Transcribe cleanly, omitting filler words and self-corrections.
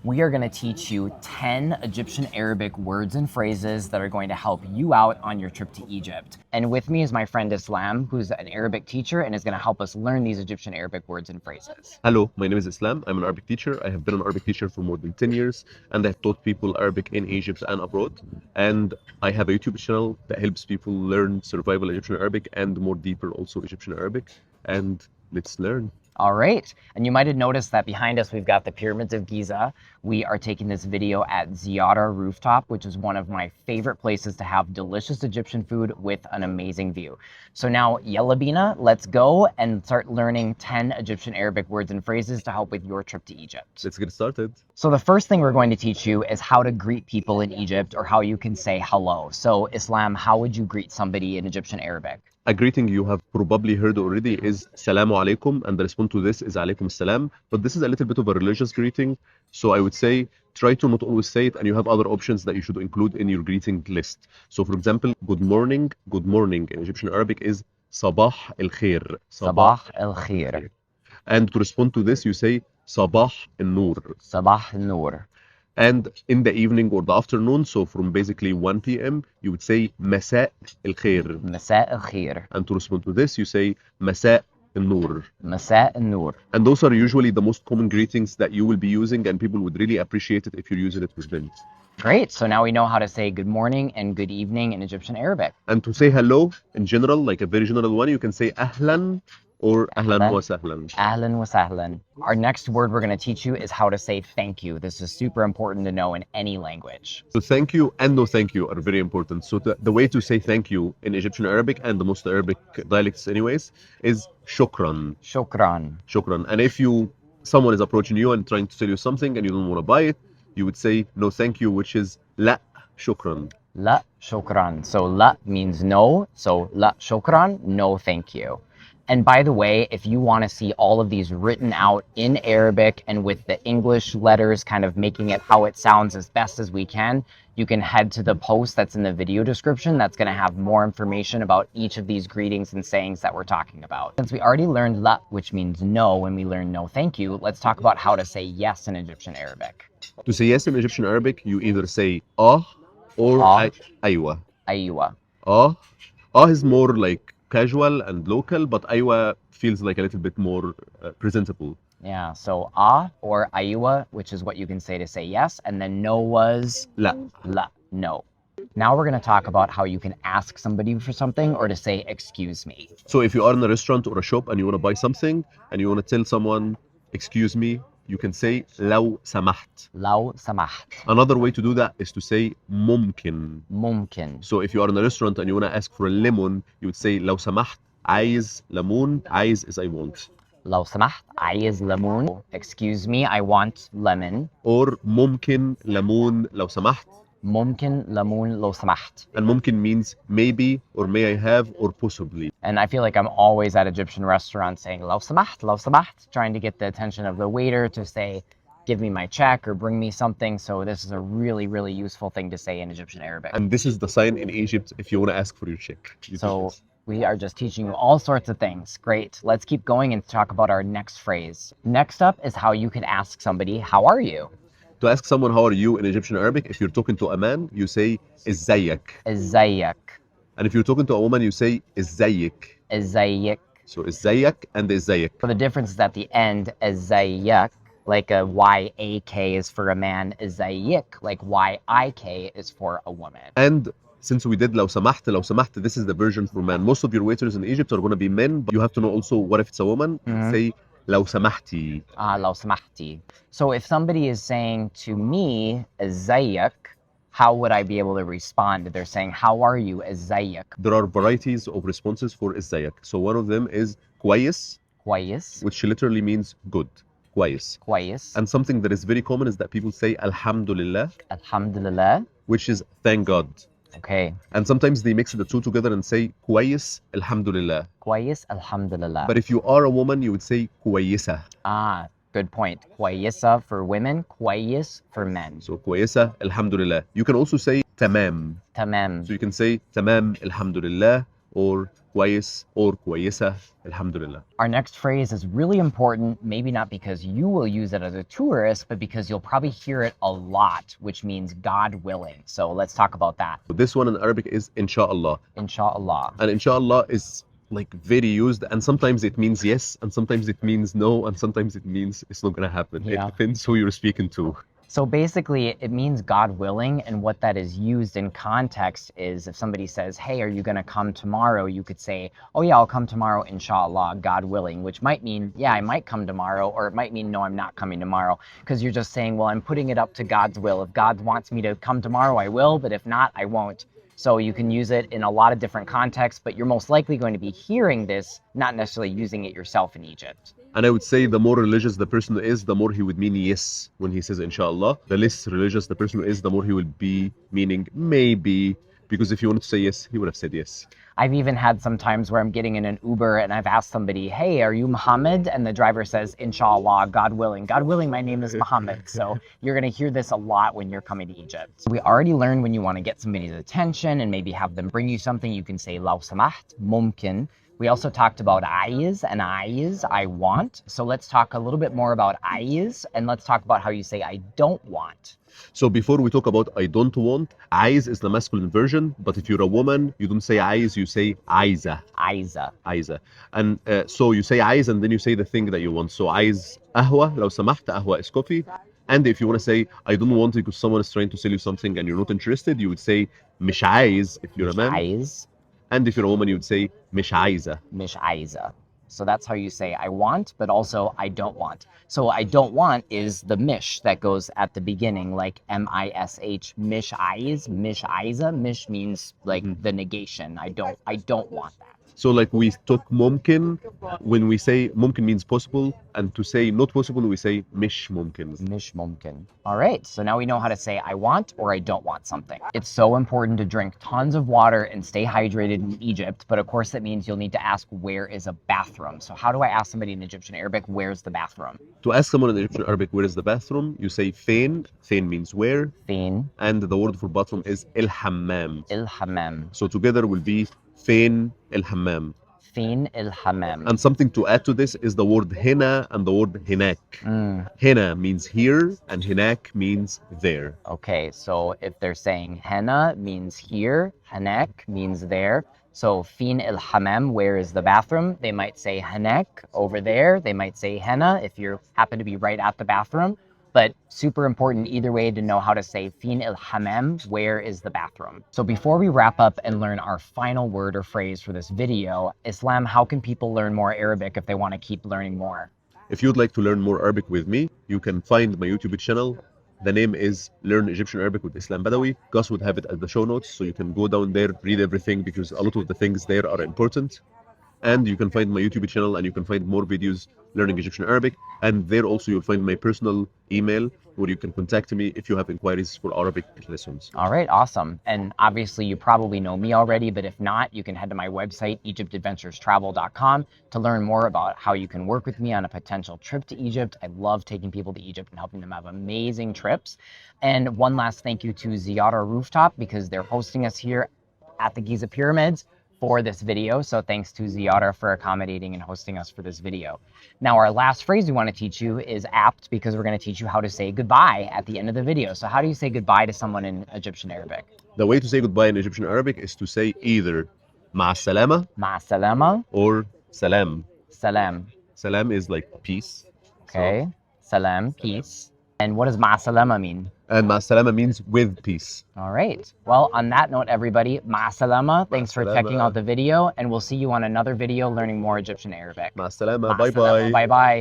we are going to teach you 10 Egyptian Arabic words and phrases that are going to help you out on your trip to Egypt. And with me is my friend Islam, who's an Arabic teacher and is going to help us learn these Egyptian Arabic words and phrases. Hello, my name is Islam. I'm an Arabic teacher. I have been an Arabic teacher for more than 10 years, and I've taught people Arabic in Egypt and abroad. And I have a YouTube channel that helps people learn survival Egyptian Arabic and more deeper also Egyptian Arabic. And let's learn. All right. And you might have noticed that behind us, we've got the Pyramids of Giza. We are taking this video at Ziyara Rooftop, which is one of my favorite places to have delicious Egyptian food with an amazing view. So now, Yalla Bina, let's go and start learning 10 Egyptian Arabic words and phrases to help with your trip to Egypt. Let's get started. So the first thing we're going to teach you is how to greet people in Egypt, or how you can say hello. So Islam, how would you greet somebody in Egyptian Arabic? A greeting you have probably heard already is Salamu alaikum, and the response to this is Alaikum salam. But this is a little bit of a religious greeting, so I would say try to not always say it, and you have other options that you should include in your greeting list. So for example, good morning in Egyptian Arabic is Sabah al khair. Sabah al khair. And to respond to this, you say Sabah al nur. Sabah al nur. And in the evening or the afternoon, so from basically 1 p.m., you would say Masa al khair. Masa al khair. And to respond to this, you say Masa al nur. Masa al nur. And those are usually the most common greetings that you will be using, and people would really appreciate it if you're using it with them. Great. So now we know how to say good morning and good evening in Egyptian Arabic. And to say hello in general, like a very general one, you can say Ahlan or Ahlan wa sahlan. Ahlan wa sahlan. Our next word we're going to teach you is how to say thank you. This is super important to know in any language. So thank you and no thank you are very important. So the way to say thank you in Egyptian Arabic and the most Arabic dialects anyways is shukran. Shukran. Shukran. And if someone is approaching you and trying to sell you something and you don't want to buy it, you would say no thank you, which is la shukran. La shukran. So la means no. So la shukran, no thank you. And by the way, if you want to see all of these written out in Arabic and with the English letters kind of making it how it sounds as best as we can, you can head to the post that's in the video description that's going to have more information about each of these greetings and sayings that we're talking about. Since we already learned la, which means no, when we learned no thank you, let's talk about how to say yes in Egyptian Arabic. To say yes in Egyptian Arabic, you either say ah or aywa. Aywa. Ah is more like casual and local, but aywa feels like a little bit more presentable. Yeah, so or aywa, which is what you can say to say yes, and then no was la, no. Now we're going to talk about how you can ask somebody for something or to say excuse me. So if you are in a restaurant or a shop and you want to buy something and you want to tell someone excuse me, you can say لو سمحت. لو سمحت. Another way to do that is to say ممكن. ممكن. So if you are in a restaurant and you want to ask for a lemon, you would say لو سمحت عايز ليمون. عايز is I want. لو سمحت عايز ليمون. Excuse me, I want lemon. Or ممكن ليمون لو سمحت. ممكن ليمون لو سمحت. And ممكن means maybe or may I have or possibly. And I feel like I'm always at Egyptian restaurants saying لو سمحت, trying to get the attention of the waiter to say, give me my check or bring me something. So this is a really, really useful thing to say in Egyptian Arabic. And this is the sign in Egypt if you want to ask for your check. So we are just teaching you all sorts of things. Great. Let's keep going and talk about our next phrase. Next up is how you can ask somebody, how are you? To ask someone how are you in Egyptian Arabic, if you're talking to a man, you say ازيك. ازيك. And if you're talking to a woman, you say ازيك. ازيك. So ازيك and ازيك. So the difference is at the end, ازيك, like a Y-A-K is for a man, ازيك, like Y-I-K is for a woman. And since we did لو سمحت, this is the version for men. Most of your waiters in Egypt are going to be men, but you have to know also what if it's a woman. Say لو سمحتي. لو سمحتي. So if somebody is saying to me, ازيك, how would I be able to respond? They're saying, how are you, ازيك? There are varieties of responses for ازيك. So one of them is كويس. كويس. Which literally means good. كويس. كويس. And something that is very common is that people say alhamdulillah. Alhamdulillah. Which is thank God. Okay. And sometimes they mix the two together and say كويس alhamdulillah. كويس alhamdulillah. But if you are a woman, you would say كويسة. Good point. كويسة for women, كويس for men. So كويسة alhamdulillah. You can also say تمام. تمام. So you can say تمام alhamdulillah or كويس or كويسة الحمد لله. Our next phrase is really important, maybe not because you will use it as a tourist, but because you'll probably hear it a lot, which means God willing. So let's talk about that. This one in Arabic is inshallah. Inshallah. And inshallah is like very used, and sometimes it means yes, and sometimes it means no, and sometimes it means it's not gonna happen. Yeah. It depends who you're speaking to. So basically, it means God willing, and what that is used in context is if somebody says, hey, are you going to come tomorrow? You could say, oh yeah, I'll come tomorrow, inshallah, God willing, which might mean, yeah, I might come tomorrow, or it might mean, no, I'm not coming tomorrow, because you're just saying, well, I'm putting it up to God's will. If God wants me to come tomorrow, I will, but if not, I won't. So you can use it in a lot of different contexts, but you're most likely going to be hearing this, not necessarily using it yourself in Egypt. And I would say the more religious the person is, the more he would mean yes when he says inshallah. The less religious the person is, the more he will be meaning maybe, because if he wanted to say yes, he would have said yes. I've even had some times where I'm getting in an Uber and I've asked somebody, hey, are you Muhammad? And the driver says, inshallah, God willing. God willing, my name is Muhammad. So you're going to hear this a lot when you're coming to Egypt. We already learned when you want to get somebody's attention and maybe have them bring you something, you can say, law samaht, mumkin. We also talked about aiz and aiz, I want. So let's talk a little bit more about aiz, and let's talk about how you say I don't want. So before we talk about I don't want, عايز is the masculine version, but if you're a woman, you don't say عايز, you say عايزة. Aiza. عايزة. And so you say عايز and then you say the thing that you want. So عايز قهوة لو سمحت, قهوة is coffee. And if you want to say I don't want it because someone is trying to sell you something and you're not interested, you would say مش عايز if you're a man. Aiz, And if you're a woman, you would say مش عايزة. mish aiza. So that's how you say I want, but also I don't want. So I don't want is the mish that goes at the beginning, like M-I-S-H, mish aiz, mish aiza. Mish means like the negation. I don't want that. So like we took ممكن, when we say ممكن means possible, and to say not possible, we say مش ممكن. Mish mumkin. All right, so now we know how to say I want or I don't want something. It's so important to drink tons of water and stay hydrated in Egypt, but of course that means you'll need to ask where is a bathroom. So how do I ask somebody in Egyptian Arabic, where's the bathroom? To ask someone in Egyptian Arabic where is the bathroom, you say فين. فين means where, Fin and the word for bathroom is الحمام. il hammam. So together will be فين الحمام. Fin il hammam. And something to add to this is the word هنا and the word هناك. هنا means here and هناك means there. Okay, so if they're saying henna means here, hanek means there. So fin il hammam, where is the bathroom? They might say hanek, over there. They might say henna if you happen to be right at the bathroom. But super important either way to know how to say fin il hammam, where is the bathroom? So before we wrap up and learn our final word or phrase for this video, Islam, how can people learn more Arabic if they want to keep learning more? If you'd like to learn more Arabic with me, you can find my YouTube channel. The name is Learn Egyptian Arabic with Islam Badawi. Gus would have it at the show notes, so you can go down there, read everything, because a lot of the things there are important. And you can find my YouTube channel and you can find more videos learning Egyptian Arabic. And there also you'll find my personal email where you can contact me if you have inquiries for Arabic lessons. All right, awesome. And obviously you probably know me already, but if not, you can head to my website, egyptadventurestravel.com, to learn more about how you can work with me on a potential trip to Egypt. I love taking people to Egypt and helping them have amazing trips. And one last thank you to Ziyara Rooftop, because they're hosting us here at the Giza Pyramids for this video. So thanks to Ziyara for accommodating and hosting us for this video. Now, our last phrase we want to teach you is apt, because we're going to teach you how to say goodbye at the end of the video. So how do you say goodbye to someone in Egyptian Arabic? The way to say goodbye in Egyptian Arabic is to say either مع السلامة Ma salama, or salam. salam. Salam is like peace. Okay, salam, peace. And what does ma salama mean? And مع السلامة means with peace. All right. Well, on that note, everybody, ma salama. Thanks for salama. checking out the video, and we'll see you on another video learning more Egyptian Arabic. مع السلامة. Ma Bye salama. bye. Bye bye.